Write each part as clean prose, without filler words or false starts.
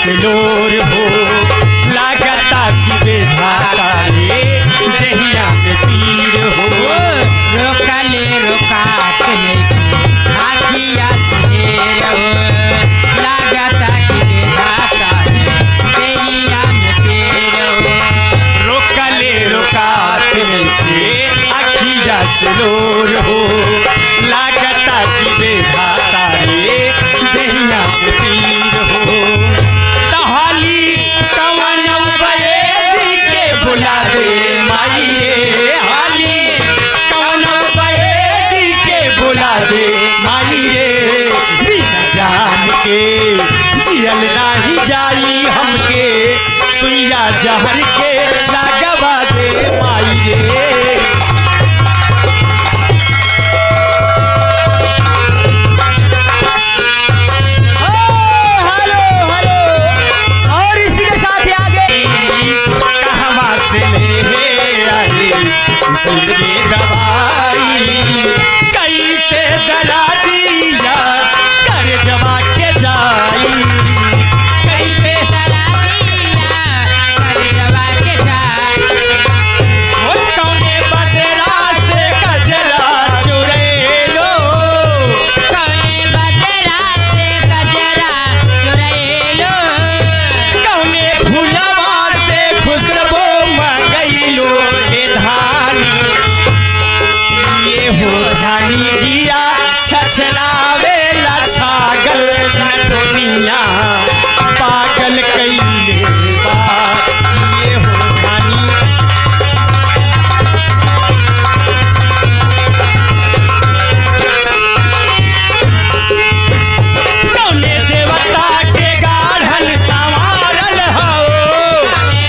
से लोर हो लागता कि बेधाता रे दहिया में पीर हो। रोकले रोकात नहीं आखिया से रहो लागता कि बेधाता दहिया में पीर हो। रोकले रोकात नहीं आखिया से लोर हो लागता कि बेधाता रे दहिया में पीर हो। टहली कवन बयेदी के बुला दे माई रे हाली कवन बयेदी के बुला दे माई रे बिना जान के जियल नाही जाई हमके सुइया जहर के लागवा दे माई रे। कैसे दला दिया कर जवा के जाई कैसे दला दिया कर जवा के जाई। वो कौने बदरा से गजरा चुरेलो कौने बदरा से गजरा चुरेलो कौने फूलवा से खुशबू मंगैलो हे धानी ये हो धानी जिया छछलावे ला छागल नथुनिया पागल कइले बा ये हो धानी। कौने देवता के गाढ़ल संवारल हो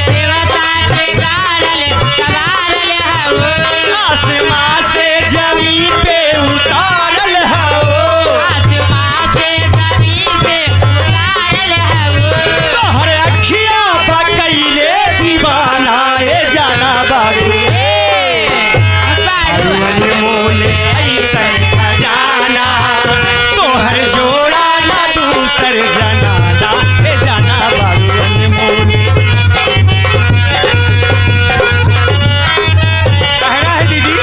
देवता के गाड़ल सवारल हो आसमां से जमीन पे उतारल हो आसमां से जमीन से उतारल हो। तोहर अखिया बकैले दीवाना ए जाना बारू अनमोल ऐसन खजाना तोहर जोड़ा ना दूसर जनाना ए जाना बारू अनमोल। कहना है दीदी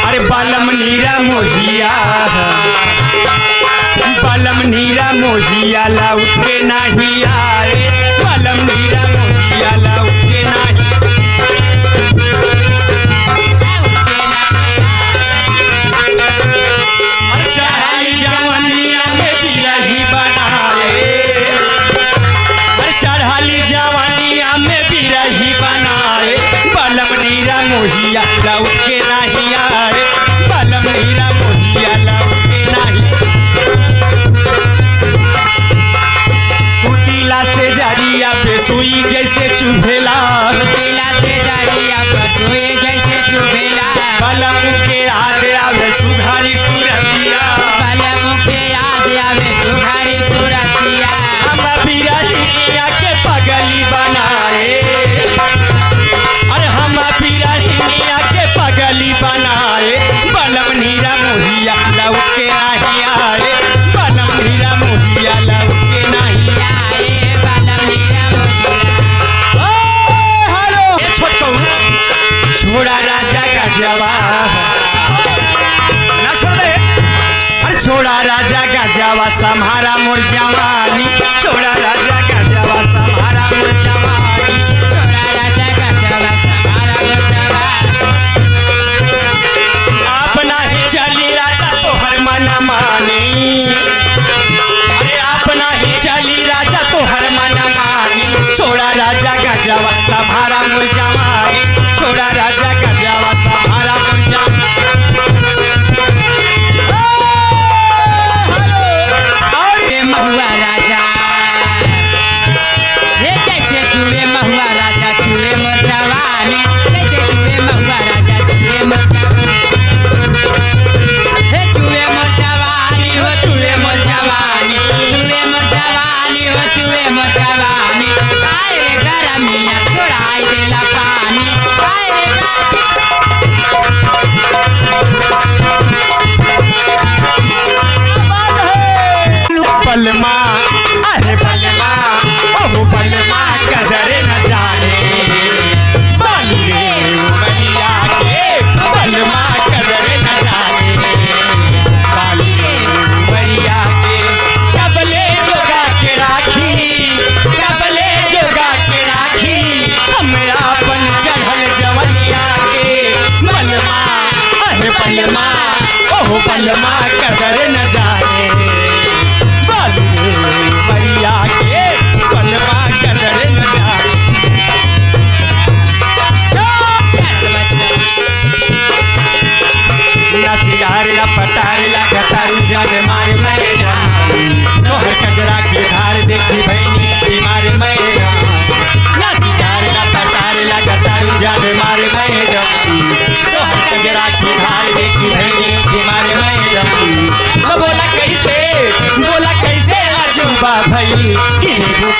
अरे बालम नीरा मोहिया बालम नीरा मोहिया लाउट के नहीं आए बालम नीरा मोहिया लाउट के नहीं। और चढ़ाई जवानिया में बिरही बनाए और चढ़ाली जवानिया में बिरही बनाए बालम नीरा मोहिया लाउट के नहीं आए बालम नीरा मोहिया लाउट के नहीं। सुतीला से जरिया पे सुई जैसे चुभेला सुतीला से जरिया पर सोए जैसे चुभेला बालम के याद आवे सुघारी सुरतिया बलम के याद आवे सुघारी सुरतिया। हम बिरहिनिया के पगली बनाए अरे हम बिरहिनिया के पगली बनाए बालम नीरा मोहिया लौट के नहीं आए बालम नीरा मोहिया लौट के नहीं आए बलम नीरा मोहिया। हेलो ए छोटकू छोड़ा राजा का जवाब ना छोड़ दे अरे छोड़ा राजा का जवा सम्हारा मोर जवानी छोड़ा राजा का जवा सम्हारा मोर जवानी। छोड़ा राजा का जवा समारा बचवा अपना ही चली राजा तो हर मन मानी अरे अपना ही चली राजा तो हर मन मानी छोड़ा राजा का जवा सम्हारा मोर जवानी छोड़ा राजा का जवा सम्हारा मोर जवानी। चूहे महुआ राजा हे जैसे चूहे महुआ राजा चूहे मोर जवानी जैसे चूहे महुआ राजा चूहे मोर जवानी हे चूहे मोर जवानी हो चूहे मोर जवानी चूहे मोर जवानी हो चूहे मोर जवानी। आए रे गरमिया छोड़ाई देला पानी आए रे पलमा अरे पलमा बलमा कदर न जाने बालू रे मैया के बलमा कदर न जाने ना सिगार ना पटार ला गतारू जान मार मैया तोहर कजरा के धार देखी बहनी बीमार मैया ना सिगार ना पटार ला गतारू जान मार मैया तोहर कजरा के धार देखी बहनी बीमार मैया बोला कैसे अजूबा भई कि नींबू